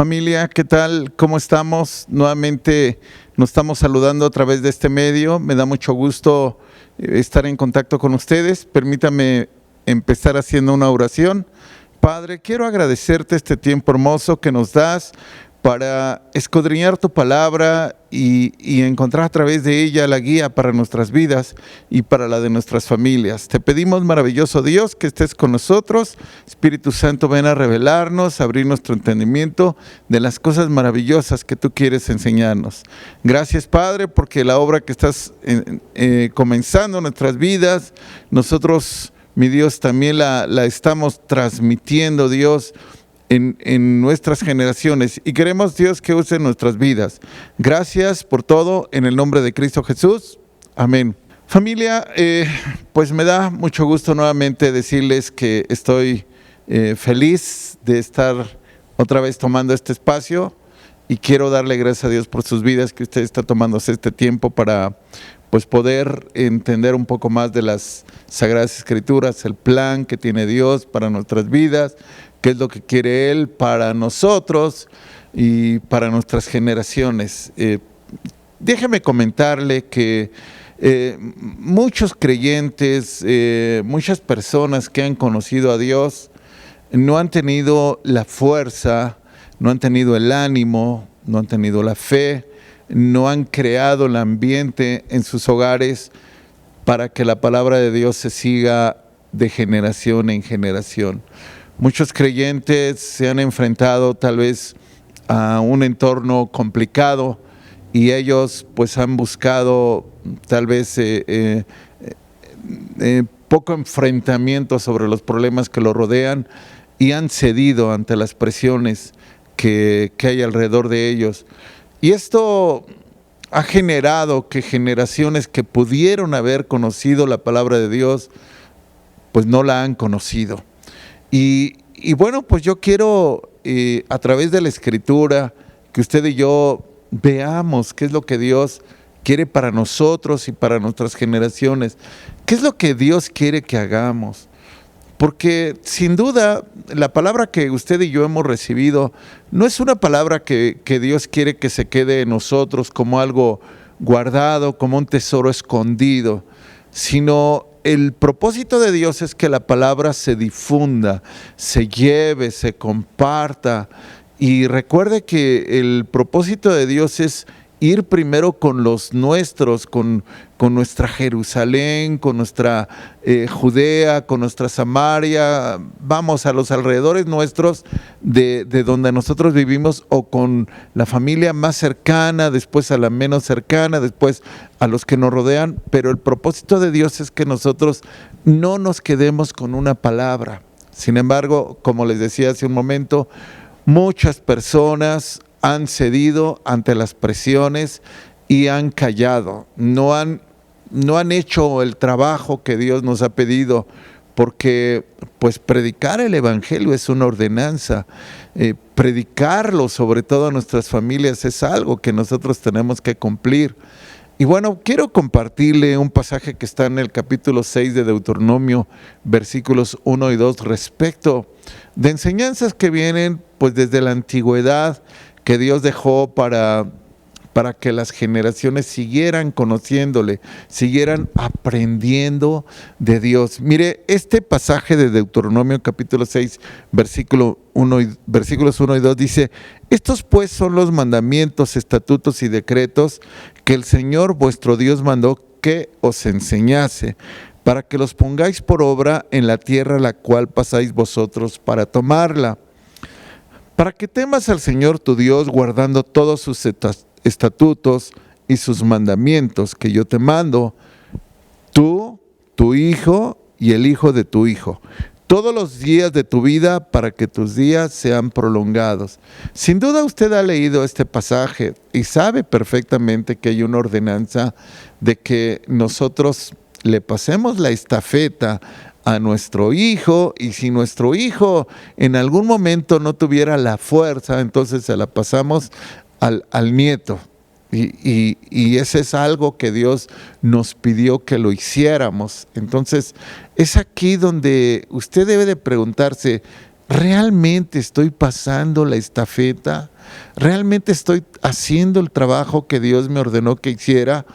Familia, ¿qué tal? ¿Cómo estamos? Nuevamente nos estamos saludando a través de este medio. Me da mucho gusto estar en contacto con ustedes. Permítame empezar haciendo una oración. Padre, quiero agradecerte este tiempo hermoso que nos das para escudriñar tu palabra y encontrar a través de ella la guía para nuestras vidas y para la de nuestras familias. Te pedimos, maravilloso Dios, que estés con nosotros. Espíritu Santo, ven a revelarnos, a abrir nuestro entendimiento de las cosas maravillosas que tú quieres enseñarnos. Gracias, Padre, porque la obra que estás comenzando en nuestras vidas, nosotros, mi Dios, también la estamos transmitiendo, Dios, en nuestras generaciones, y queremos, Dios, que use nuestras vidas. Gracias por todo, en el nombre de Cristo Jesús, amén. Familia, pues me da mucho gusto nuevamente decirles que estoy feliz de estar otra vez tomando este espacio, y quiero darle gracias a Dios por sus vidas, que usted está tomándose este tiempo para pues poder entender un poco más de las Sagradas Escrituras, el plan que tiene Dios para nuestras vidas, qué es lo que quiere Él para nosotros y para nuestras generaciones. Déjeme comentarle que muchos creyentes, muchas personas que han conocido a Dios, no han tenido la fuerza, no han tenido el ánimo, no han tenido la fe, no han creado el ambiente en sus hogares para que la palabra de Dios se siga de generación en generación. Muchos creyentes se han enfrentado tal vez a un entorno complicado y ellos pues han buscado tal vez poco enfrentamiento sobre los problemas que los rodean y han cedido ante las presiones que hay alrededor de ellos. Y esto ha generado que generaciones que pudieron haber conocido la palabra de Dios, pues no la han conocido. Y bueno, pues yo quiero a través de la Escritura que usted y yo veamos qué es lo que Dios quiere para nosotros y para nuestras generaciones. ¿Qué es lo que Dios quiere que hagamos? Porque sin duda la palabra que usted y yo hemos recibido no es una palabra que Dios quiere que se quede en nosotros como algo guardado, como un tesoro escondido, sino el propósito de Dios es que la palabra se difunda, se lleve, se comparta. Y recuerde que el propósito de Dios es ir primero con los nuestros, con nuestra Jerusalén, con nuestra Judea, con nuestra Samaria, vamos a los alrededores nuestros de donde nosotros vivimos, o con la familia más cercana, después a la menos cercana, después a los que nos rodean. Pero el propósito de Dios es que nosotros no nos quedemos con una palabra. Sin embargo, como les decía hace un momento, muchas personas han cedido ante las presiones y han callado, no han hecho el trabajo que Dios nos ha pedido, porque pues predicar el Evangelio es una ordenanza, predicarlo sobre todo a nuestras familias es algo que nosotros tenemos que cumplir. Y bueno, quiero compartirle un pasaje que está en el capítulo 6 de Deuteronomio, versículos 1 y 2, respecto de enseñanzas que vienen pues desde la antigüedad, que Dios dejó para que las generaciones siguieran conociéndole, siguieran aprendiendo de Dios. Mire, este pasaje de Deuteronomio capítulo 6, versículos 1 y 2 dice: estos pues son los mandamientos, estatutos y decretos que el Señor vuestro Dios mandó que os enseñase, para que los pongáis por obra en la tierra la cual pasáis vosotros para tomarla. Para que temas al Señor tu Dios, guardando todos sus estatutos y sus mandamientos que yo te mando, tú, tu hijo y el hijo de tu hijo, todos los días de tu vida, para que tus días sean prolongados. Sin duda usted ha leído este pasaje y sabe perfectamente que hay una ordenanza de que nosotros le pasemos la estafeta a nuestro hijo, y si nuestro hijo en algún momento no tuviera la fuerza, entonces se la pasamos al nieto. Y ese es algo que Dios nos pidió que lo hiciéramos. Entonces es aquí donde usted debe de preguntarse, ¿realmente estoy pasando la estafeta? ¿Realmente estoy haciendo el trabajo que Dios me ordenó que hiciera?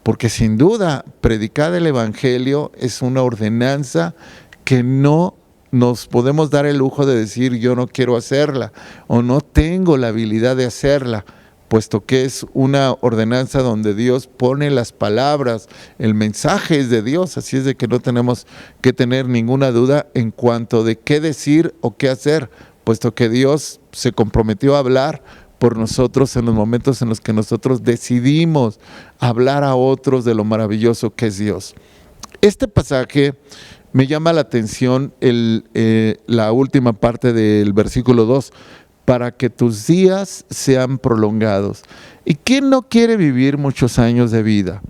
Porque sin duda, predicar el Evangelio es una ordenanza que no nos podemos dar el lujo de decir yo no quiero hacerla o no tengo la habilidad de hacerla, puesto que es una ordenanza donde Dios pone las palabras, el mensaje es de Dios, así es de que no tenemos que tener ninguna duda en cuanto de qué decir o qué hacer, puesto que Dios se comprometió a hablar por nosotros en los momentos en los que nosotros decidimos hablar a otros de lo maravilloso que es Dios. Este pasaje me llama la atención la última parte del versículo 2, para que tus días sean prolongados. ¿Y quién no quiere vivir muchos años de vida?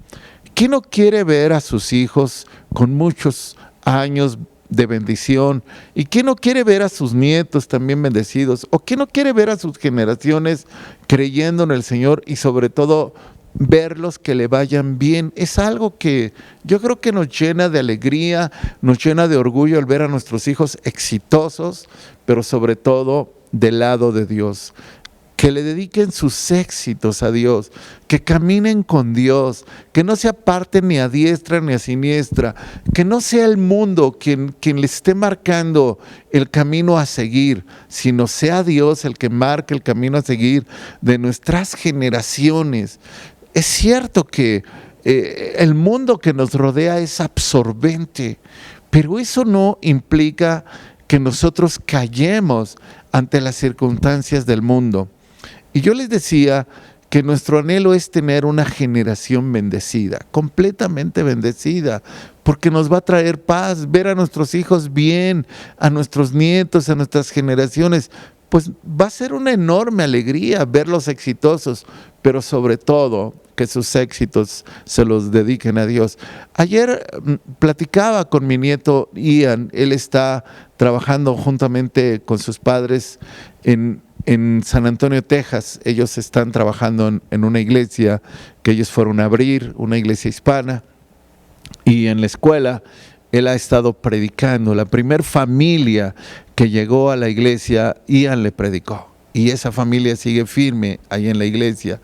¿Quién no quiere ver a sus hijos con muchos años de bendición? ¿Y quién no quiere ver a sus nietos también bendecidos? ¿O quién no quiere ver a sus generaciones creyendo en el Señor y sobre todo verlos que le vayan bien? Es algo que yo creo que nos llena de alegría, nos llena de orgullo al ver a nuestros hijos exitosos, pero sobre todo del lado de Dios. Que le dediquen sus éxitos a Dios, que caminen con Dios, que no se aparten ni a diestra ni a siniestra, que no sea el mundo quien les esté marcando el camino a seguir, sino sea Dios el que marque el camino a seguir de nuestras generaciones. Es cierto que el mundo que nos rodea es absorbente, pero eso no implica que nosotros callemos ante las circunstancias del mundo. Y yo les decía que nuestro anhelo es tener una generación bendecida, completamente bendecida, porque nos va a traer paz, ver a nuestros hijos bien, a nuestros nietos, a nuestras generaciones, pues va a ser una enorme alegría verlos exitosos, pero sobre todo que sus éxitos se los dediquen a Dios. Ayer platicaba con mi nieto Ian, él está trabajando juntamente con sus padres en San Antonio, Texas. Ellos están trabajando en una iglesia que ellos fueron a abrir, una iglesia hispana, y en la escuela él ha estado predicando. La primer familia que llegó a la iglesia, Ian le predicó, y esa familia sigue firme ahí en la iglesia.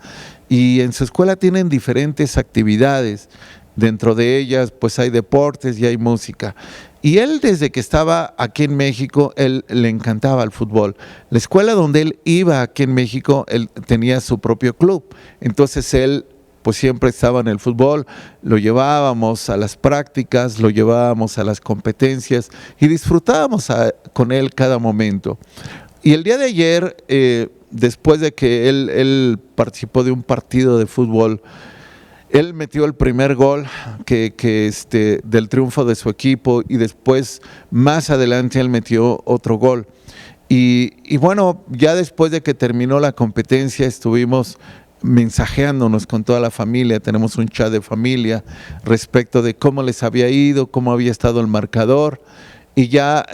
Y en su escuela tienen diferentes actividades. Dentro de ellas pues hay deportes y hay música. Y él, desde que estaba aquí en México, él le encantaba el fútbol. La escuela donde él iba aquí en México, él tenía su propio club. Entonces él pues siempre estaba en el fútbol, lo llevábamos a las prácticas, lo llevábamos a las competencias y disfrutábamos con él cada momento. Y el día de ayer, después de que él participó de un partido de fútbol, él metió el primer gol del triunfo de su equipo, y después, más adelante, él metió otro gol. Y bueno, ya después de que terminó la competencia, estuvimos mensajeándonos con toda la familia. Tenemos un chat de familia respecto de cómo les había ido, cómo había estado el marcador. Y ya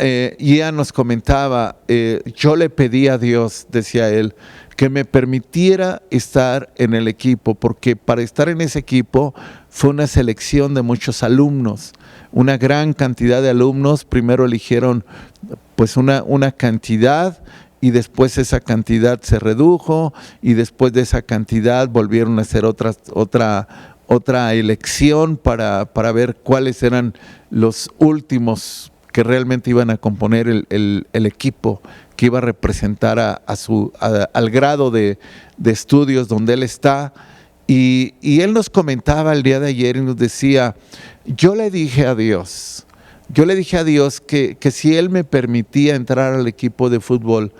nos comentaba, yo le pedí a Dios, decía él, que me permitiera estar en el equipo, porque para estar en ese equipo fue una selección de muchos alumnos, una gran cantidad de alumnos. Primero eligieron pues una cantidad, y después esa cantidad se redujo, y después de esa cantidad volvieron a hacer otra elección para ver cuáles eran los últimos que realmente iban a componer el equipo que iba a representar al grado de estudios donde él está. Y él nos comentaba el día de ayer y nos decía, yo le dije a Dios que si él me permitía entrar al equipo de fútbol,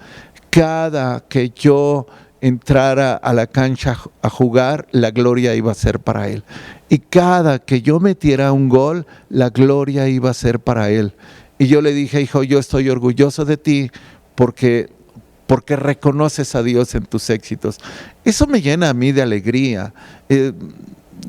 cada que yo entrara a la cancha a jugar, la gloria iba a ser para él. Y cada que yo metiera un gol, la gloria iba a ser para él. Y yo le dije, hijo, yo estoy orgulloso de ti porque reconoces a Dios en tus éxitos. Eso me llena a mí de alegría.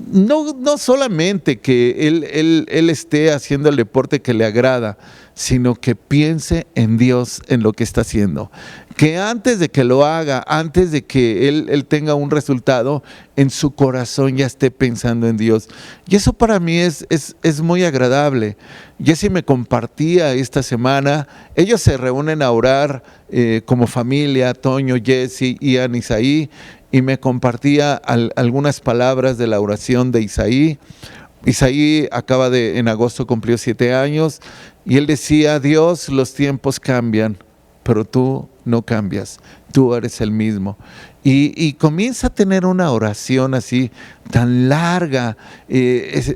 No solamente que él esté haciendo el deporte que le agrada, sino que piense en Dios, en lo que está haciendo. Que antes de que lo haga, antes de que él tenga un resultado, en su corazón ya esté pensando en Dios. Y eso para mí es muy agradable. Jessy me compartía esta semana, ellos se reúnen a orar como familia, Toño, Jessy, Ian, Isaí, y me compartía algunas palabras de la oración de Isaí. Isaí en agosto cumplió 7 años, y él decía: Dios, los tiempos cambian, pero tú no cambias, tú eres el mismo. Y comienza a tener una oración así tan larga,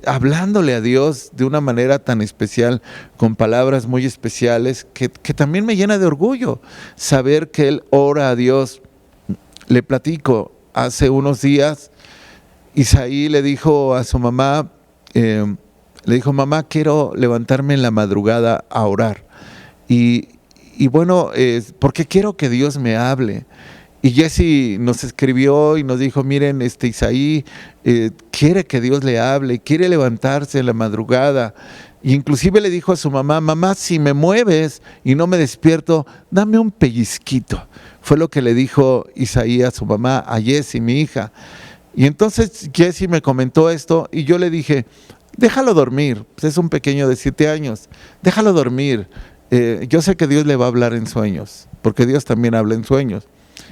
hablándole a Dios de una manera tan especial, con palabras muy especiales, que también me llena de orgullo saber que él ora a Dios. Le platico, hace unos días Isaí le dijo a su mamá, mamá, quiero levantarme en la madrugada a orar. Y bueno, porque quiero que Dios me hable. Y Jessy nos escribió y nos dijo: miren, Isaí quiere que Dios le hable, quiere levantarse en la madrugada. Y inclusive le dijo a su mamá: mamá, si me mueves y no me despierto, dame un pellizquito. Fue lo que le dijo Isaí a su mamá, a Jessy, mi hija. Y entonces Jessy me comentó esto y yo le dije: déjalo dormir, pues es un pequeño de 7 años, déjalo dormir. Yo sé que Dios le va a hablar en sueños, porque Dios también habla en sueños.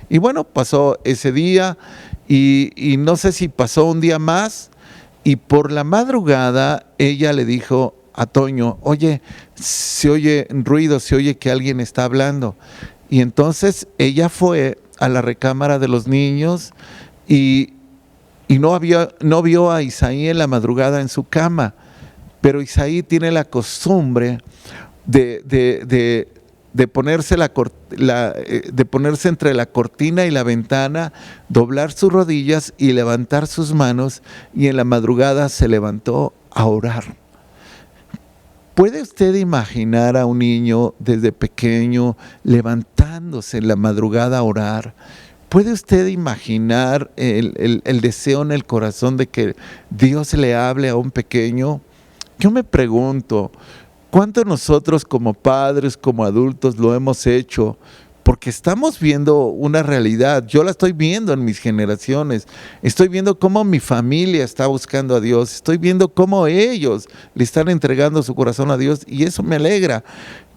Y bueno, pasó ese día y no sé si pasó un día más, y por la madrugada ella le dijo a Toño: oye, se oye ruido, se oye que alguien está hablando. Y entonces ella fue a la recámara de los niños y no vio a Isaí en la madrugada en su cama, pero Isaí tiene la costumbre de ponerse de ponerse entre la cortina y la ventana, doblar sus rodillas y levantar sus manos, y en la madrugada se levantó a orar. ¿Puede usted imaginar a un niño desde pequeño levantándose en la madrugada a orar? ¿Puede usted imaginar el deseo en el corazón de que Dios le hable a un pequeño? Yo me pregunto, ¿cuántos nosotros como padres, como adultos lo hemos hecho? Porque estamos viendo una realidad. Yo la estoy viendo en mis generaciones. Estoy viendo cómo mi familia está buscando a Dios. Estoy viendo cómo ellos le están entregando su corazón a Dios, y eso me alegra.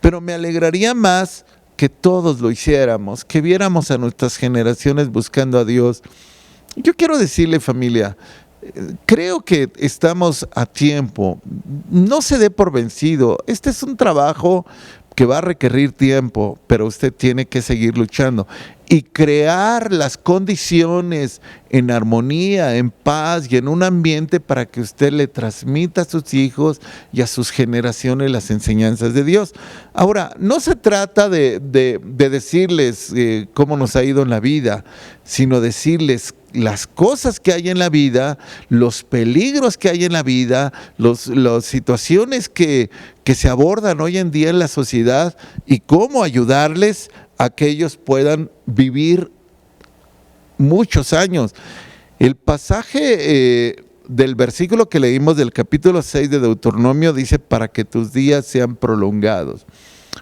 Pero me alegraría más que todos lo hiciéramos, que viéramos a nuestras generaciones buscando a Dios. Yo quiero decirle, familia, creo que estamos a tiempo. No se dé por vencido. Este es un trabajo que va a requerir tiempo, pero usted tiene que seguir luchando y crear las condiciones en armonía, en paz y en un ambiente para que usted le transmita a sus hijos y a sus generaciones las enseñanzas de Dios. Ahora, no se trata de decirles cómo nos ha ido en la vida, sino decirles las cosas que hay en la vida, los peligros que hay en la vida, las situaciones que se abordan hoy en día en la sociedad, y cómo ayudarles a que ellos puedan vivir muchos años. El pasaje del versículo que leímos del capítulo 6 de Deuteronomio dice: para que tus días sean prolongados.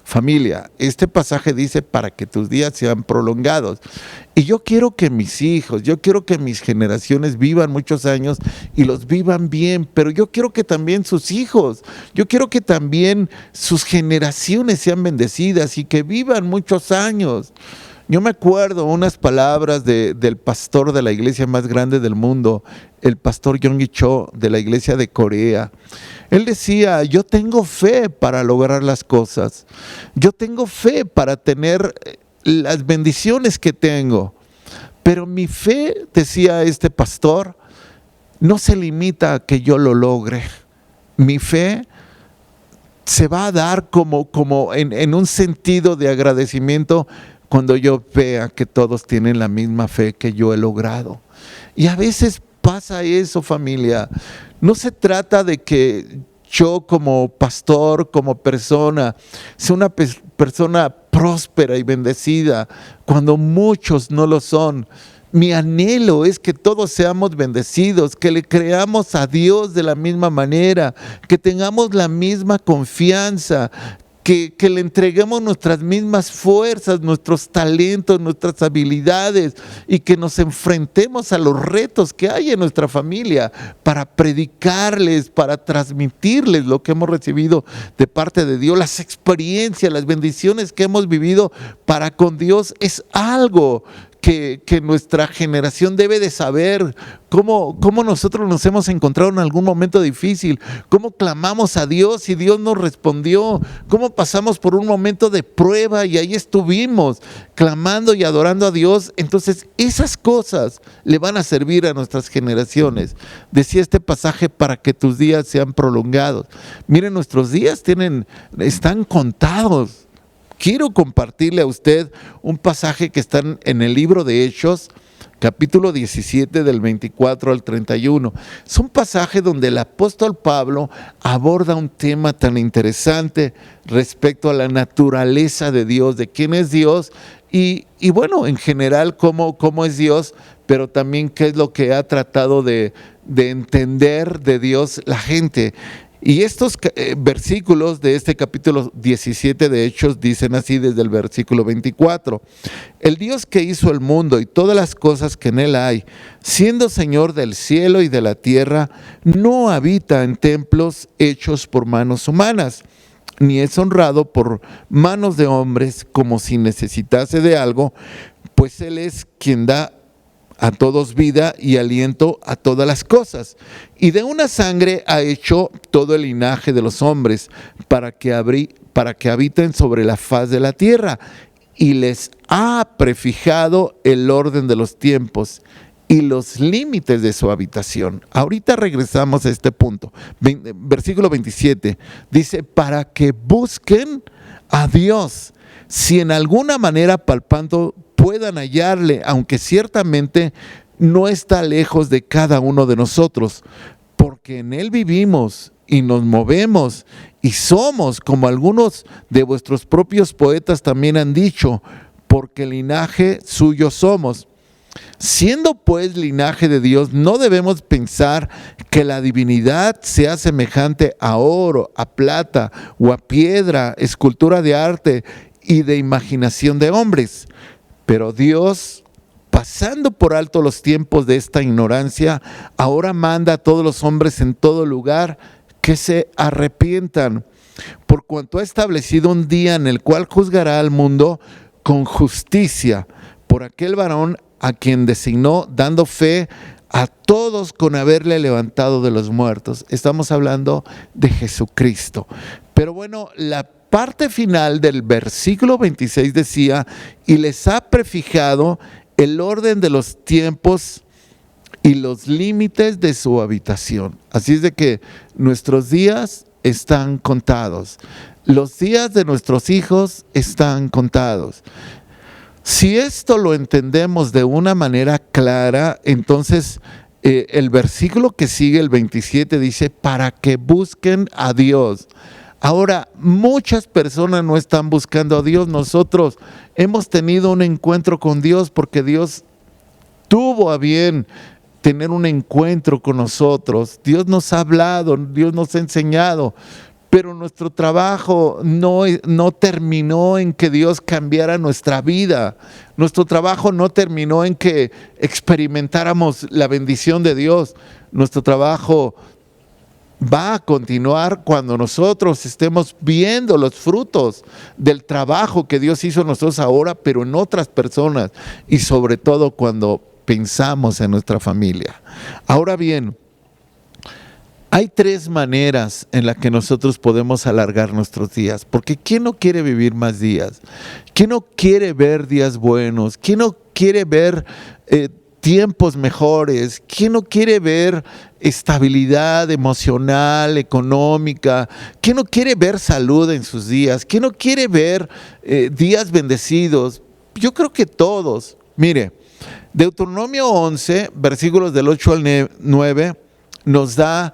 Familia, este pasaje dice: para que tus días sean prolongados. Y yo quiero que mis hijos, yo quiero que mis generaciones vivan muchos años y los vivan bien, pero yo quiero que también sus hijos, yo quiero que también sus generaciones sean bendecidas y que vivan muchos años. Yo me acuerdo unas palabras del pastor de la iglesia más grande del mundo, el pastor Yonggi Cho, de la iglesia de Corea. Él decía: yo tengo fe para lograr las cosas, yo tengo fe para tener las bendiciones que tengo, pero mi fe, decía este pastor, no se limita a que yo lo logre. Mi fe se va a dar como en un sentido de agradecimiento cuando yo vea que todos tienen la misma fe que yo he logrado. Y a veces pasa eso, familia. No se trata de que yo como pastor, como persona, sea una persona próspera y bendecida, cuando muchos no lo son. Mi anhelo es que todos seamos bendecidos, que le creamos a Dios de la misma manera, que tengamos la misma confianza, que le entreguemos nuestras mismas fuerzas, nuestros talentos, nuestras habilidades y que nos enfrentemos a los retos que hay en nuestra familia para predicarles, para transmitirles lo que hemos recibido de parte de Dios, las experiencias, las bendiciones que hemos vivido para con Dios. Es algo que nuestra generación debe de saber, cómo nosotros nos hemos encontrado en algún momento difícil, cómo clamamos a Dios y Dios nos respondió, cómo pasamos por un momento de prueba y ahí estuvimos clamando y adorando a Dios. Entonces esas cosas le van a servir a nuestras generaciones. Decía este pasaje, para que tus días sean prolongados. Miren, nuestros días están contados. Quiero compartirle a usted un pasaje que está en el libro de Hechos, capítulo 17, del 24 al 31. Es un pasaje donde el apóstol Pablo aborda un tema tan interesante respecto a la naturaleza de Dios, de quién es Dios y bueno, en general cómo es Dios, pero también qué es lo que ha tratado de entender de Dios la gente. Y estos versículos de este capítulo 17 de Hechos dicen así desde el versículo 24. El Dios que hizo el mundo y todas las cosas que en él hay, siendo Señor del cielo y de la tierra, no habita en templos hechos por manos humanas, ni es honrado por manos de hombres como si necesitase de algo, pues él es quien da a todos vida y aliento a todas las cosas. Y de una sangre ha hecho todo el linaje de los hombres para que habiten sobre la faz de la tierra. Y les ha prefijado el orden de los tiempos y los límites de su habitación. Ahorita regresamos a este punto. Versículo 27 dice, para que busquen a Dios, si en alguna manera palpando puedan hallarle, aunque ciertamente no está lejos de cada uno de nosotros, porque en él vivimos y nos movemos y somos, como algunos de vuestros propios poetas también han dicho, porque linaje suyo somos. Siendo pues linaje de Dios, no debemos pensar que la divinidad sea semejante a oro, a plata o a piedra, escultura de arte y de imaginación de hombres. Pero Dios, pasando por alto los tiempos de esta ignorancia, ahora manda a todos los hombres en todo lugar que se arrepientan, por cuanto ha establecido un día en el cual juzgará al mundo con justicia por aquel varón a quien designó, dando fe a todos con haberle levantado de los muertos. Estamos hablando de Jesucristo. Pero bueno, la parte final del versículo 26 decía, y les ha prefijado el orden de los tiempos y los límites de su habitación. Así es de que nuestros días están contados. Los días de nuestros hijos están contados. Si esto lo entendemos de una manera clara, entonces el versículo que sigue, el 27, dice, para que busquen a Dios. Ahora, muchas personas no están buscando a Dios. Nosotros hemos tenido un encuentro con Dios porque Dios tuvo a bien tener un encuentro con nosotros. Dios nos ha hablado, Dios nos ha enseñado, pero nuestro trabajo no terminó en que Dios cambiara nuestra vida. Nuestro trabajo no terminó en que experimentáramos la bendición de Dios. Nuestro trabajo va a continuar cuando nosotros estemos viendo los frutos del trabajo que Dios hizo en nosotros ahora, pero en otras personas, y sobre todo cuando pensamos en nuestra familia. Ahora bien, hay tres maneras en las que nosotros podemos alargar nuestros días, porque ¿quién no quiere vivir más días? ¿Quién no quiere ver días buenos? ¿Quién no quiere ver tiempos mejores? ¿Quién no quiere ver estabilidad emocional, económica? ¿Quién no quiere ver salud en sus días? ¿Quién no quiere ver días bendecidos? Yo creo que todos. Mire, Deuteronomio 11, versículos del 8 al 9, nos da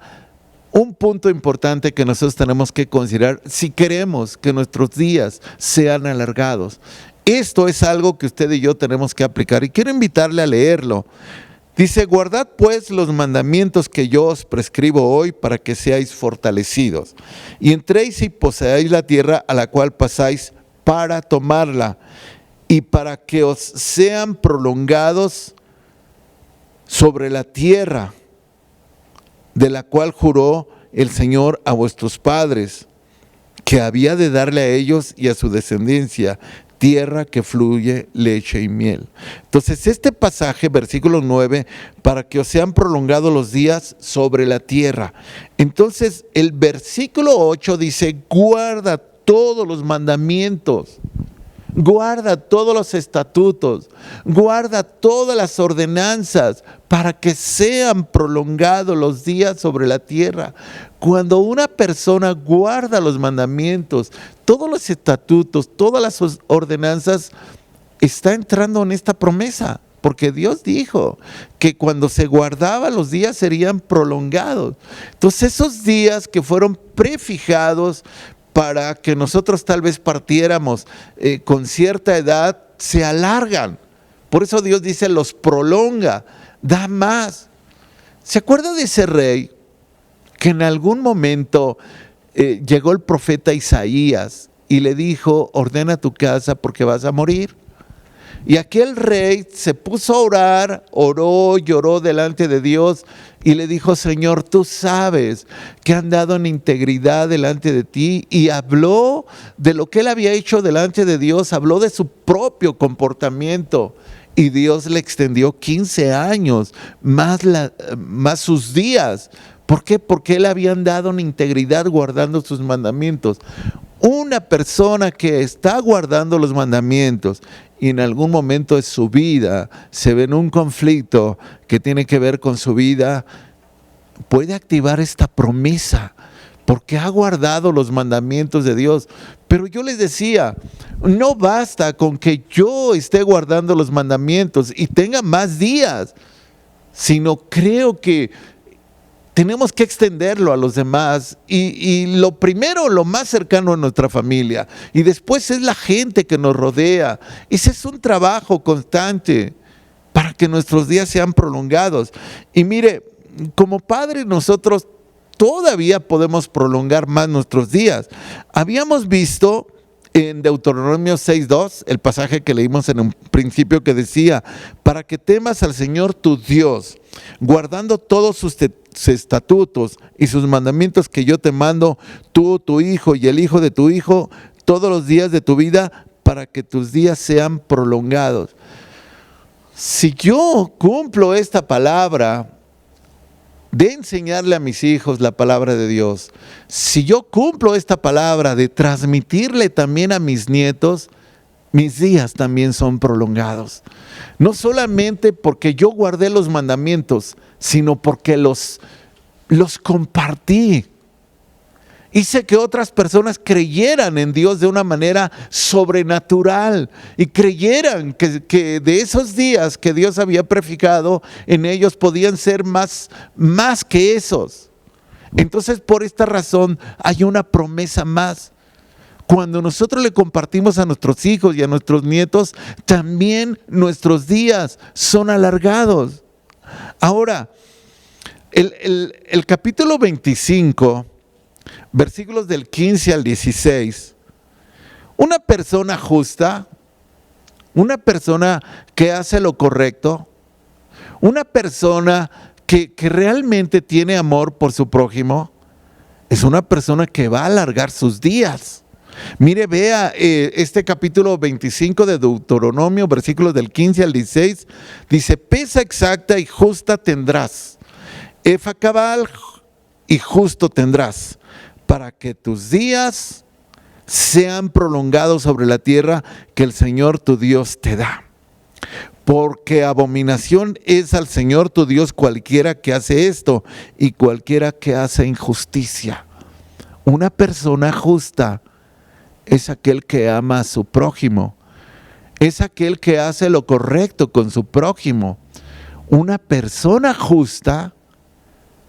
un punto importante que nosotros tenemos que considerar si queremos que nuestros días sean alargados. Esto es algo que usted y yo tenemos que aplicar y quiero invitarle a leerlo. Dice, guardad pues los mandamientos que yo os prescribo hoy para que seáis fortalecidos y entréis y poseáis la tierra a la cual pasáis para tomarla y para que os sean prolongados sobre la tierra de la cual juró el Señor a vuestros padres, que había de darle a ellos y a su descendencia, tierra que fluye leche y miel. Entonces este pasaje, versículo 9, para que os sean prolongados los días sobre la tierra. Entonces el versículo 8 dice, guarda todos los mandamientos. Guarda todos los estatutos, guarda todas las ordenanzas para que sean prolongados los días sobre la tierra. Cuando una persona guarda los mandamientos, todos los estatutos, todas las ordenanzas, está entrando en esta promesa. Porque Dios dijo que cuando se guardaban los días serían prolongados. Entonces esos días que fueron prefijados para que nosotros tal vez partiéramos con cierta edad, se alargan. Por eso Dios dice, los prolonga, da más. ¿Se acuerda de ese rey que en algún momento llegó el profeta Isaías y le dijo, ordena tu casa porque vas a morir? Y aquel rey se puso a orar, oró, lloró delante de Dios y le dijo, Señor, tú sabes que han dado en integridad delante de ti, y habló de lo que él había hecho delante de Dios, habló de su propio comportamiento, y Dios le extendió 15 años, más sus días. ¿Por qué? Porque él había andado en integridad guardando sus mandamientos. Una persona que está guardando los mandamientos y en algún momento de su vida se ve en un conflicto que tiene que ver con su vida, puede activar esta promesa porque ha guardado los mandamientos de Dios. Pero yo les decía, no basta con que yo esté guardando los mandamientos y tenga más días, sino creo que tenemos que extenderlo a los demás, y lo primero, lo más cercano a nuestra familia, y después es la gente que nos rodea. Ese es un trabajo constante para que nuestros días sean prolongados. Y mire, como padres nosotros todavía podemos prolongar más nuestros días. Habíamos visto en Deuteronomio 6:2, el pasaje que leímos en un principio, que decía, para que temas al Señor tu Dios, guardando todos sus estatutos y sus mandamientos que yo te mando, tú, tu hijo y el hijo de tu hijo, todos los días de tu vida, para que tus días sean prolongados. Si yo cumplo esta palabra de enseñarle a mis hijos la palabra de Dios, si yo cumplo esta palabra de transmitirle también a mis nietos, mis días también son prolongados. No solamente porque yo guardé los mandamientos, sino porque los compartí. Hice que otras personas creyeran en Dios de una manera sobrenatural y creyeran que de esos días que Dios había prefijado, en ellos podían ser más que esos. Entonces, por esta razón hay una promesa más. Cuando nosotros le compartimos a nuestros hijos y a nuestros nietos, también nuestros días son alargados. Ahora, el capítulo 25, versículos del 15 al 16, una persona justa, una persona que hace lo correcto, una persona que realmente tiene amor por su prójimo, es una persona que va a alargar sus días. Mire, vea este capítulo 25 de Deuteronomio, versículos del 15 al 16, dice, pesa exacta y justa tendrás, efa cabal y justo tendrás, para que tus días sean prolongados sobre la tierra que el Señor tu Dios te da. Porque abominación es al Señor tu Dios cualquiera que hace esto y cualquiera que hace injusticia. Una persona justa es aquel que ama a su prójimo, es aquel que hace lo correcto con su prójimo. Una persona justa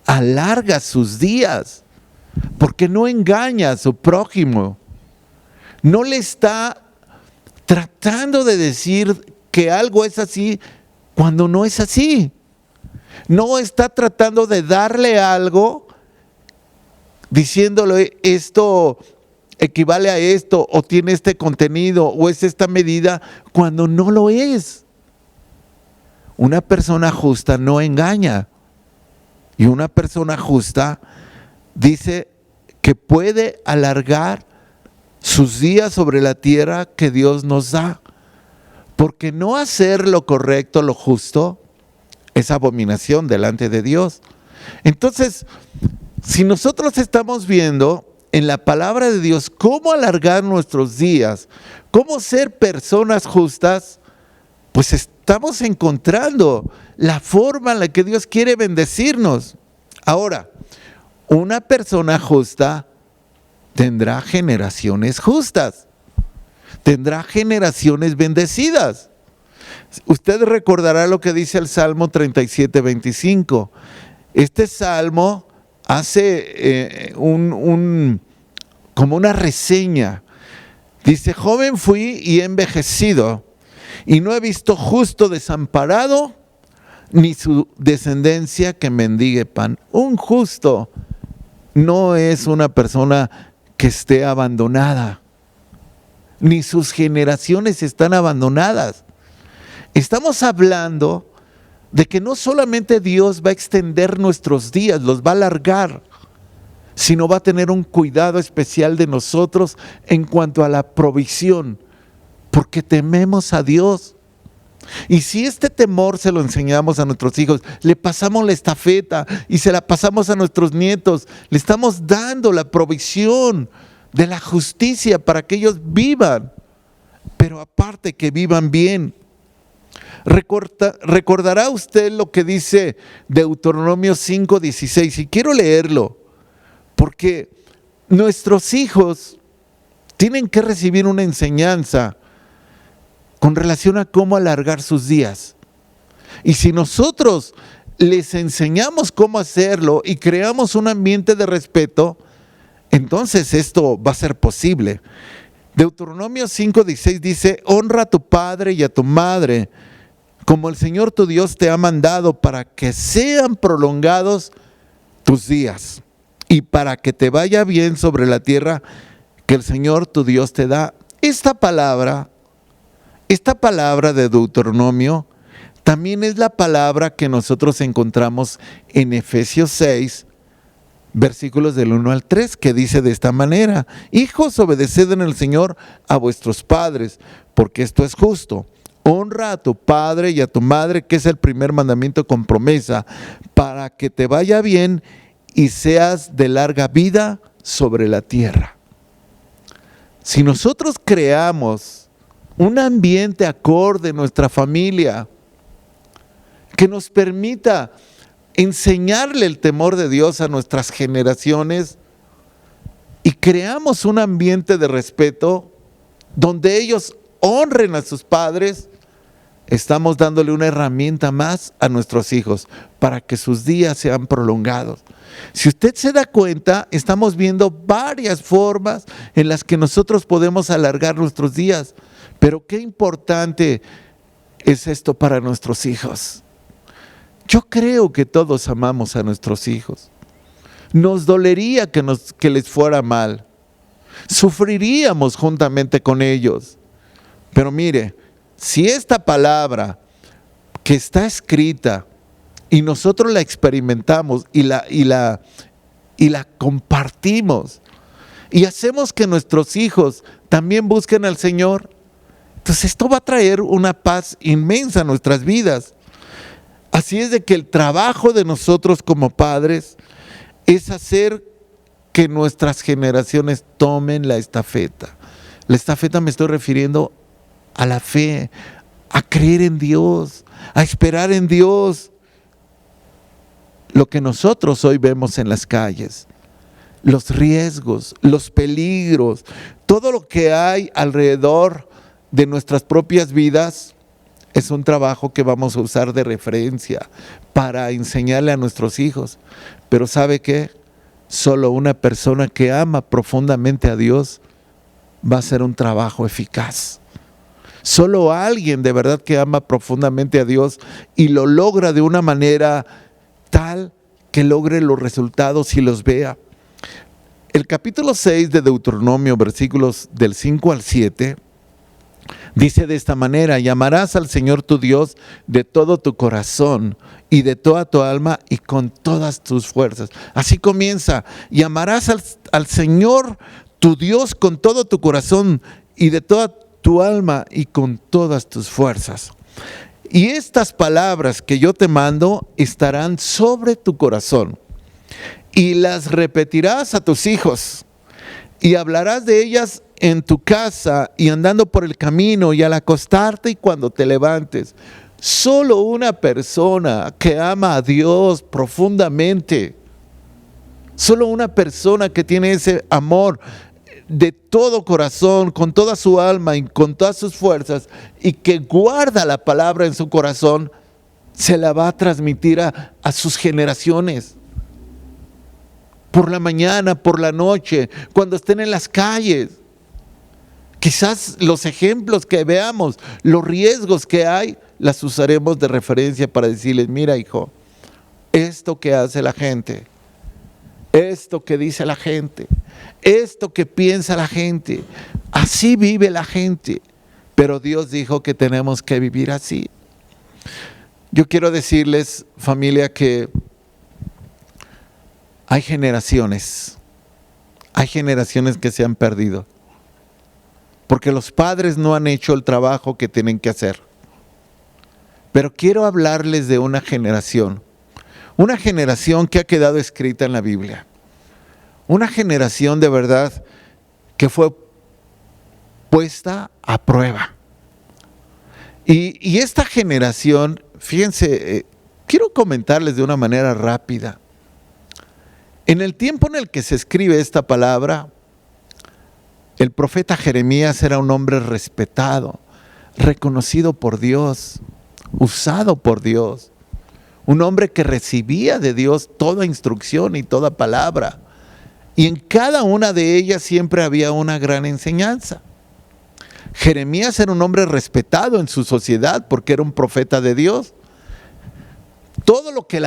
alarga sus días porque no engaña a su prójimo, no le está tratando de decir que algo es así cuando no es así. No está tratando de darle algo diciéndole esto equivale a esto o tiene este contenido o es esta medida cuando no lo es. Una persona justa no engaña y una persona justa dice que puede alargar sus días sobre la tierra que Dios nos da, porque no hacer lo correcto, lo justo, es abominación delante de Dios. Entonces, si nosotros estamos viendo en la palabra de Dios cómo alargar nuestros días, cómo ser personas justas, pues estamos encontrando la forma en la que Dios quiere bendecirnos. Ahora, una persona justa tendrá generaciones justas, tendrá generaciones bendecidas. Usted recordará lo que dice el Salmo 37:25. Este salmo hace como una reseña. Dice: joven fui y he envejecido, y no he visto justo desamparado, ni su descendencia que mendigue pan. Un justo no es una persona que esté abandonada, ni sus generaciones están abandonadas. Estamos hablando de que no solamente Dios va a extender nuestros días, los va a alargar, sino va a tener un cuidado especial de nosotros en cuanto a la provisión, porque tememos a Dios. Y si este temor se lo enseñamos a nuestros hijos, le pasamos la estafeta y se la pasamos a nuestros nietos, le estamos dando la provisión de la justicia para que ellos vivan, pero aparte que vivan bien. Recordará usted lo que dice Deuteronomio 5:16, y quiero leerlo, porque nuestros hijos tienen que recibir una enseñanza con relación a cómo alargar sus días. Y si nosotros les enseñamos cómo hacerlo y creamos un ambiente de respeto, entonces esto va a ser posible. Deuteronomio 5:16 dice: honra a tu padre y a tu madre, como el Señor tu Dios te ha mandado, para que sean prolongados tus días y para que te vaya bien sobre la tierra que el Señor tu Dios te da. Esta palabra de Deuteronomio también es la palabra que nosotros encontramos en Efesios 6, versículos del 1 al 3, que dice de esta manera: hijos, obedeced en el Señor a vuestros padres, porque esto es justo. Honra a tu padre y a tu madre, que es el primer mandamiento con promesa, para que te vaya bien y seas de larga vida sobre la tierra. Si nosotros creamos un ambiente acorde en nuestra familia que nos permita enseñarle el temor de Dios a nuestras generaciones y creamos un ambiente de respeto donde ellos honren a sus padres, estamos dándole una herramienta más a nuestros hijos para que sus días sean prolongados. Si usted se da cuenta, estamos viendo varias formas en las que nosotros podemos alargar nuestros días. Pero qué importante es esto para nuestros hijos. Yo creo que todos amamos a nuestros hijos. Nos dolería que les fuera mal. Sufriríamos juntamente con ellos. Pero mire, si esta palabra que está escrita y nosotros la experimentamos y la compartimos y hacemos que nuestros hijos también busquen al Señor, entonces esto va a traer una paz inmensa a nuestras vidas. Así es de que el trabajo de nosotros como padres es hacer que nuestras generaciones tomen la estafeta. La estafeta me estoy refiriendo a la fe, a creer en Dios, a esperar en Dios. Lo que nosotros hoy vemos en las calles, los riesgos, los peligros, todo lo que hay alrededor de nuestras propias vidas, es un trabajo que vamos a usar de referencia para enseñarle a nuestros hijos. Pero ¿sabe qué? Solo una persona que ama profundamente a Dios va a hacer un trabajo eficaz. Solo alguien de verdad que ama profundamente a Dios y lo logra de una manera tal que logre los resultados y los vea. El capítulo 6 de Deuteronomio, versículos del 5 al 7, dice de esta manera: y amarás al Señor tu Dios de todo tu corazón y de toda tu alma y con todas tus fuerzas. Así comienza: y amarás al Señor tu Dios con todo tu corazón y de toda tu alma y con todas tus fuerzas. Y estas palabras que yo te mando estarán sobre tu corazón, y las repetirás a tus hijos, y hablarás de ellas en tu casa y andando por el camino y al acostarte y cuando te levantes. Solo una persona que ama a Dios profundamente, solo una persona que tiene ese amor de todo corazón, con toda su alma y con todas sus fuerzas, y que guarda la palabra en su corazón, se la va a transmitir a sus generaciones. Por la mañana, por la noche, cuando estén en las calles. Quizás los ejemplos que veamos, los riesgos que hay, las usaremos de referencia para decirles: mira, hijo, esto que hace la gente, esto que dice la gente, esto que piensa la gente, así vive la gente, pero Dios dijo que tenemos que vivir así. Yo quiero decirles, familia, que hay generaciones que se han perdido, porque los padres no han hecho el trabajo que tienen que hacer. Pero quiero hablarles de una generación que ha quedado escrita en la Biblia, una generación de verdad que fue puesta a prueba. Y esta generación, fíjense, quiero comentarles de una manera rápida. En el tiempo en el que se escribe esta palabra, el profeta Jeremías era un hombre respetado, reconocido por Dios, usado por Dios. Un hombre que recibía de Dios toda instrucción y toda palabra. Y en cada una de ellas siempre había una gran enseñanza. Jeremías era un hombre respetado en su sociedad porque era un profeta de Dios. Todo lo que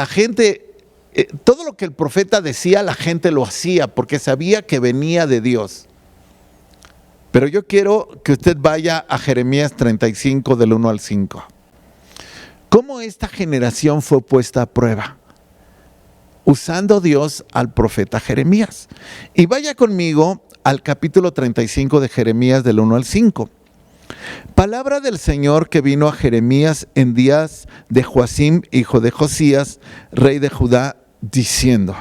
el profeta decía, la gente lo hacía porque sabía que venía de Dios. Pero yo quiero que usted vaya a Jeremías 35 del 1 al 5. ¿Cómo esta generación fue puesta a prueba? Usando Dios al profeta Jeremías. Y vaya conmigo al capítulo 35 de Jeremías del 1 al 5. Palabra del Señor que vino a Jeremías en días de Joacim, hijo de Josías, rey de Judá, diciendo: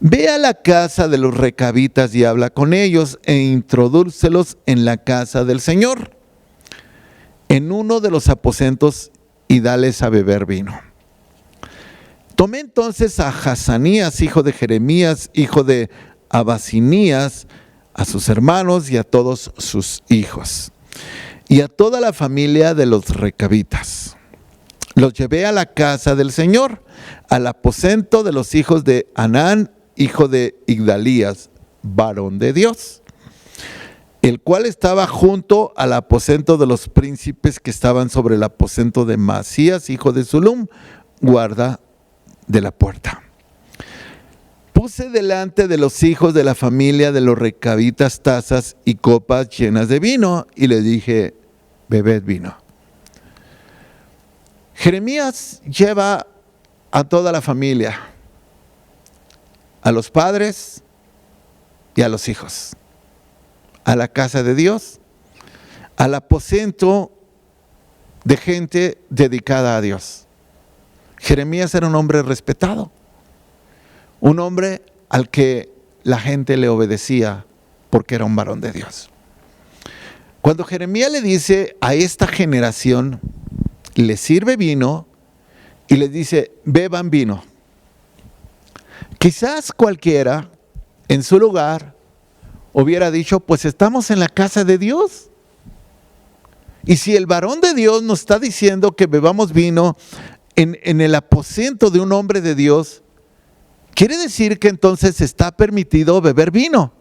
ve a la casa de los recabitas y habla con ellos e introdúcelos en la casa del Señor, en uno de los aposentos, y dales a beber vino. Tomé entonces a Hazanías, hijo de Jeremías, hijo de Abasinías, a sus hermanos y a todos sus hijos, y a toda la familia de los recabitas. Los llevé a la casa del Señor, al aposento de los hijos de Anán, hijo de Igdalías, varón de Dios, el cual estaba junto al aposento de los príncipes que estaban sobre el aposento de Masías, hijo de Zulum, guarda de la puerta. Puse delante de los hijos de la familia de los recabitas tazas y copas llenas de vino, y le dije: bebed vino. Jeremías lleva a toda la familia, a los padres y a los hijos, a la casa de Dios, al aposento de gente dedicada a Dios. Jeremías era un hombre respetado, un hombre al que la gente le obedecía porque era un varón de Dios. Cuando Jeremías le dice a esta generación, le sirve vino y le dice: beban vino. Quizás cualquiera en su lugar hubiera dicho: pues estamos en la casa de Dios. Y si el varón de Dios nos está diciendo que bebamos vino en el aposento de un hombre de Dios, quiere decir que entonces está permitido beber vino.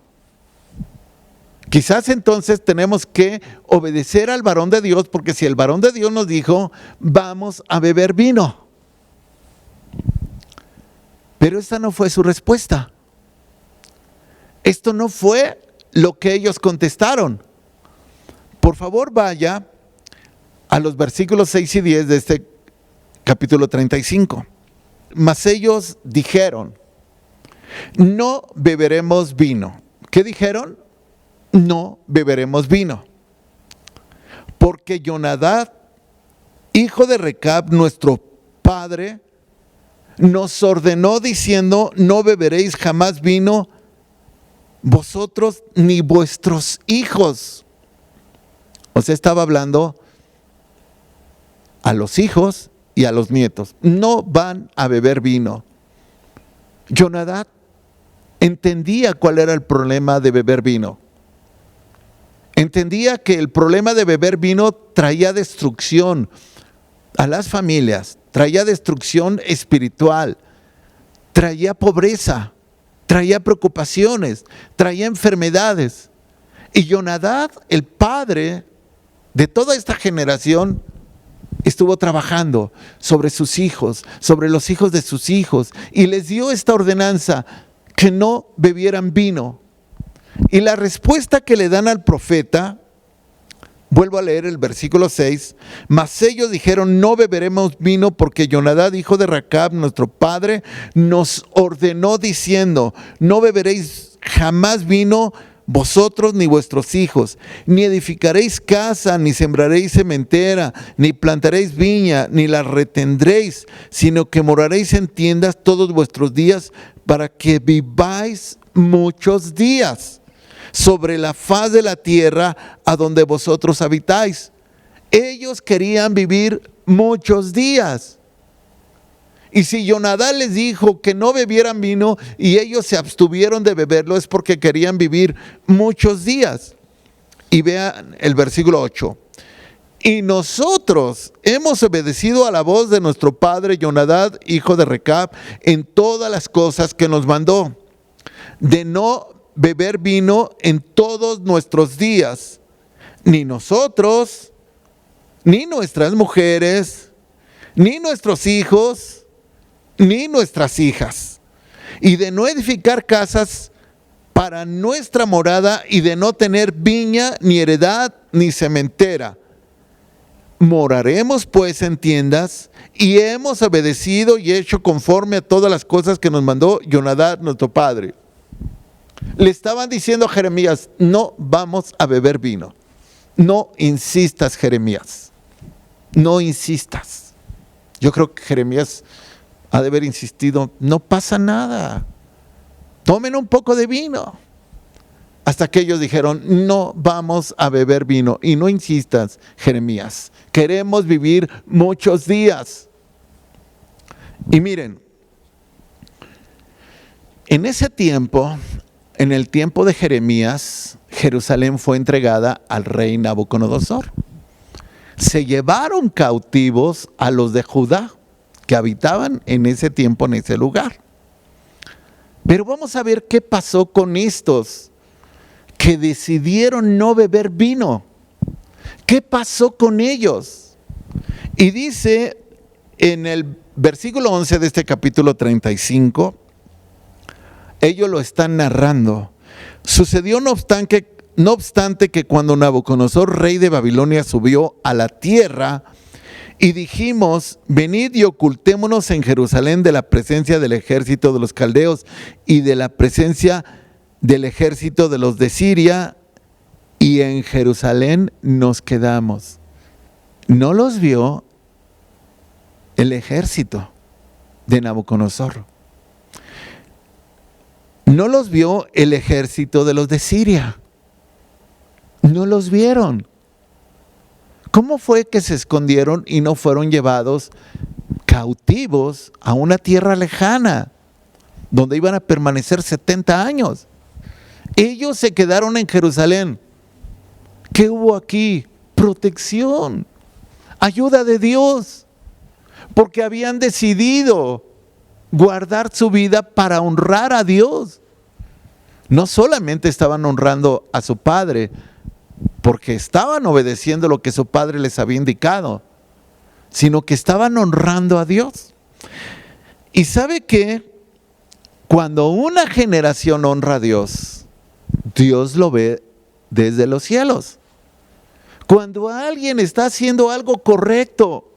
Quizás entonces tenemos que obedecer al varón de Dios, porque si el varón de Dios nos dijo, vamos a beber vino. Pero esta no fue su respuesta. Esto no fue lo que ellos contestaron. Por favor, vaya a los versículos 6 y 10 de este capítulo 35. Mas ellos dijeron, no beberemos vino. ¿Qué dijeron? No beberemos vino. Porque Jonadab, hijo de Recab, nuestro padre, nos ordenó diciendo, no beberéis jamás vino, vosotros ni vuestros hijos. O sea, estaba hablando a los hijos y a los nietos. No van a beber vino. Jonadab entendía cuál era el problema de beber vino. Entendía que el problema de beber vino traía destrucción a las familias, traía destrucción espiritual, traía pobreza, traía preocupaciones, traía enfermedades. Y Jonadab, el padre de toda esta generación, estuvo trabajando sobre sus hijos, sobre los hijos de sus hijos, y les dio esta ordenanza, que no bebieran vino. Y la respuesta que le dan al profeta, vuelvo a leer el versículo 6, mas ellos dijeron, no beberemos vino porque Jonadab, hijo de Recab, nuestro padre, nos ordenó diciendo, no beberéis jamás vino vosotros ni vuestros hijos, ni edificaréis casa, ni sembraréis sementera, ni plantaréis viña, ni la retendréis, sino que moraréis en tiendas todos vuestros días para que viváis muchos días sobre la faz de la tierra a donde vosotros habitáis. Ellos querían vivir muchos días. Y si Jonadab les dijo que no bebieran vino y ellos se abstuvieron de beberlo, es porque querían vivir muchos días. Y vean el versículo 8. Y nosotros hemos obedecido a la voz de nuestro padre Jonadab, hijo de Recab, en todas las cosas que nos mandó, de no beber vino en todos nuestros días, ni nosotros, ni nuestras mujeres, ni nuestros hijos, ni nuestras hijas, y de no edificar casas para nuestra morada, y de no tener viña, ni heredad, ni sementera. Moraremos pues en tiendas, y hemos obedecido y hecho conforme a todas las cosas que nos mandó Jonadab nuestro padre. Le estaban diciendo a Jeremías, no vamos a beber vino. No insistas, Jeremías. No insistas. Yo creo que Jeremías ha de haber insistido, no pasa nada. Tomen un poco de vino. Hasta que ellos dijeron, no vamos a beber vino. Y no insistas, Jeremías. Queremos vivir muchos días. Y miren, en ese tiempo, en el tiempo de Jeremías, Jerusalén fue entregada al rey Nabucodonosor. Se llevaron cautivos a los de Judá, que habitaban en ese tiempo en ese lugar. Pero vamos a ver qué pasó con estos que decidieron no beber vino. ¿Qué pasó con ellos? Y dice en el versículo 11 de este capítulo 35, ellos lo están narrando. Sucedió no obstante que cuando Nabucodonosor, rey de Babilonia, subió a la tierra, y dijimos, venid y ocultémonos en Jerusalén de la presencia del ejército de los caldeos y de la presencia del ejército de los de Siria, y en Jerusalén nos quedamos. No los vio el ejército de Nabucodonosor. No los vio el ejército de los de Siria. No los vieron. ¿Cómo fue que se escondieron y no fueron llevados cautivos a una tierra lejana, donde iban a permanecer 70 años? Ellos se quedaron en Jerusalén. ¿Qué hubo aquí? Protección, ayuda de Dios, porque habían decidido guardar su vida para honrar a Dios. No solamente estaban honrando a su padre, porque estaban obedeciendo lo que su padre les había indicado, sino que estaban honrando a Dios. Y sabe que cuando una generación honra a Dios, Dios lo ve desde los cielos. Cuando alguien está haciendo algo correcto,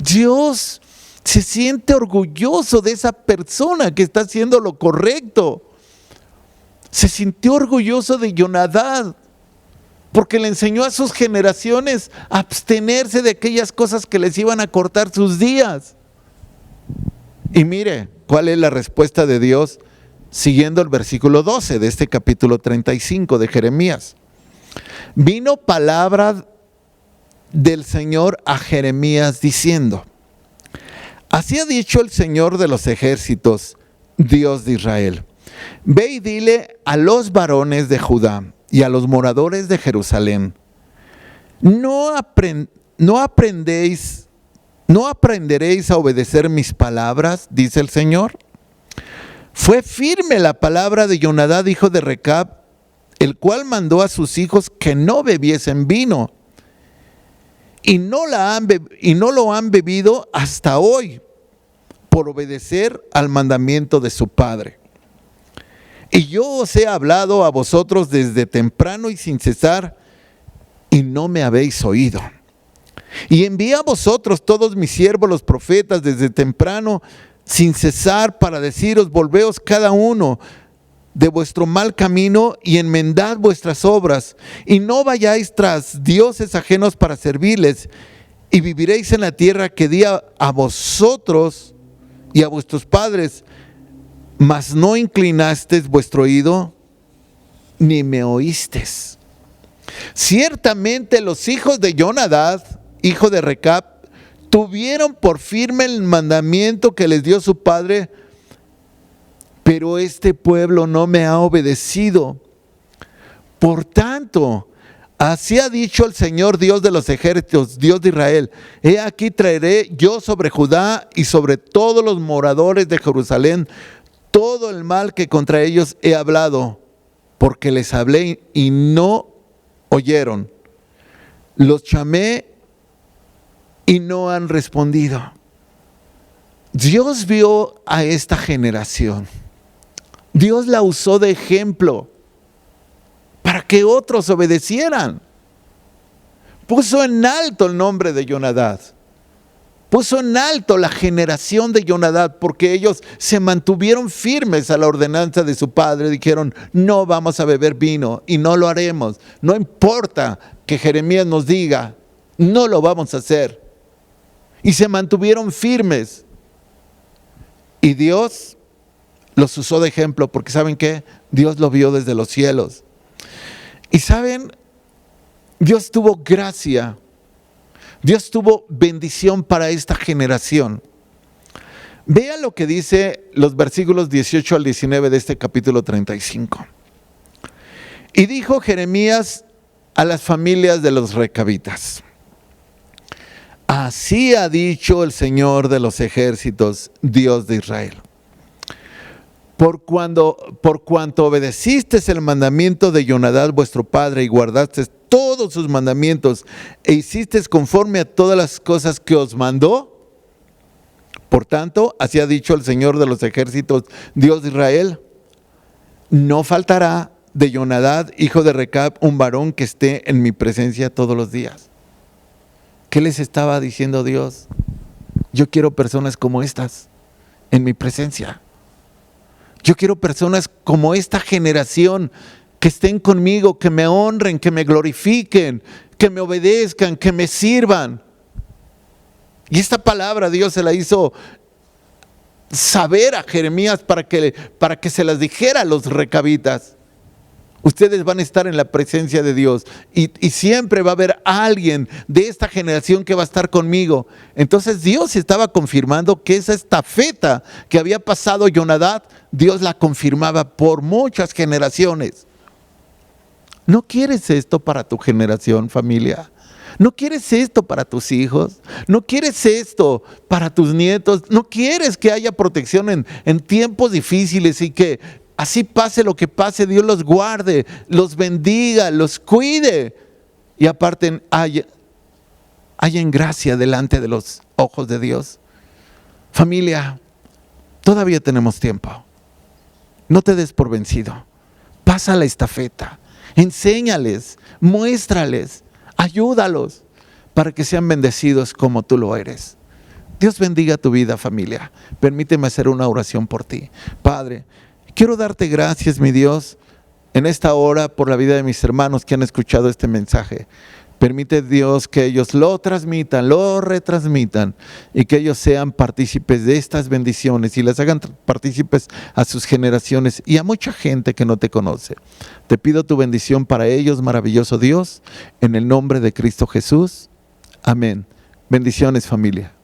Dios se siente orgulloso de esa persona que está haciendo lo correcto. Se sintió orgulloso de Jonadab, porque le enseñó a sus generaciones a abstenerse de aquellas cosas que les iban a cortar sus días. Y mire, ¿cuál es la respuesta de Dios? Siguiendo el versículo 12 de este capítulo 35 de Jeremías. Vino palabra del Señor a Jeremías diciendo: así ha dicho el Señor de los ejércitos, Dios de Israel. Ve y dile a los varones de Judá y a los moradores de Jerusalén: ¿No aprenderéis a obedecer mis palabras? Dice el Señor. Fue firme la palabra de Jonadab, hijo de Recab, el cual mandó a sus hijos que no bebiesen vino, y no lo han bebido hasta hoy, por obedecer al mandamiento de su padre. Y yo os he hablado a vosotros desde temprano y sin cesar, y no me habéis oído. Y envié a vosotros todos mis siervos los profetas desde temprano, sin cesar, para deciros: volveos cada uno de vuestro mal camino y enmendad vuestras obras, y no vayáis tras dioses ajenos para servirles, y viviréis en la tierra que di a vosotros y a vuestros padres, mas no inclinasteis vuestro oído, ni me oísteis. Ciertamente los hijos de Jonadab, hijo de Recab, tuvieron por firme el mandamiento que les dio su padre, pero este pueblo no me ha obedecido. Por tanto, así ha dicho el Señor Dios de los ejércitos, Dios de Israel: he aquí traeré yo sobre Judá y sobre todos los moradores de Jerusalén todo el mal que contra ellos he hablado, porque les hablé y no oyeron. Los llamé y no han respondido. Dios vio a esta generación. Dios la usó de ejemplo para que otros obedecieran. Puso en alto el nombre de Jonadab. Puso en alto la generación de Jonadab, porque ellos se mantuvieron firmes a la ordenanza de su padre. Dijeron: no vamos a beber vino y no lo haremos. No importa que Jeremías nos diga, no lo vamos a hacer. Y se mantuvieron firmes. Y Dios los usó de ejemplo, porque ¿saben qué? Dios lo vio desde los cielos. Y ¿saben? Dios tuvo gracia. Dios tuvo bendición para esta generación. Vea lo que dice los versículos 18 al 19 de este capítulo 35. Y dijo Jeremías a las familias de los recabitas: así ha dicho el Señor de los ejércitos, Dios de Israel. Por cuanto obedecisteis el mandamiento de Jonadab vuestro padre, y guardasteis todos sus mandamientos, e hicisteis conforme a todas las cosas que os mandó, por tanto, así ha dicho el Señor de los ejércitos, Dios de Israel: no faltará de Jonadab, hijo de Recab, un varón que esté en mi presencia todos los días. ¿Qué les estaba diciendo Dios? Yo quiero personas como estas en mi presencia. Yo quiero personas como esta generación que estén conmigo, que me honren, que me glorifiquen, que me obedezcan, que me sirvan. Y esta palabra Dios se la hizo saber a Jeremías para que se las dijera a los recabitas. Ustedes van a estar en la presencia de Dios y siempre va a haber alguien de esta generación que va a estar conmigo. Entonces Dios estaba confirmando que esa estafeta que había pasado Jonadab, Dios la confirmaba por muchas generaciones. ¿No quieres esto para tu generación, familia? ¿No quieres esto para tus hijos? ¿No quieres esto para tus nietos? ¿No quieres que haya protección en tiempos difíciles y que así pase lo que pase, Dios los guarde, los bendiga, los cuide y aparte hallen gracia delante de los ojos de Dios. Familia, todavía tenemos tiempo. No te des por vencido. Pasa la estafeta. Enséñales, muéstrales, ayúdalos para que sean bendecidos como tú lo eres. Dios bendiga tu vida, familia. Permíteme hacer una oración por ti. Padre, quiero darte gracias, mi Dios, en esta hora por la vida de mis hermanos que han escuchado este mensaje. Permite, Dios, que ellos lo transmitan, lo retransmitan y que ellos sean partícipes de estas bendiciones y las hagan partícipes a sus generaciones y a mucha gente que no te conoce. Te pido tu bendición para ellos, maravilloso Dios, en el nombre de Cristo Jesús. Amén. Bendiciones, familia.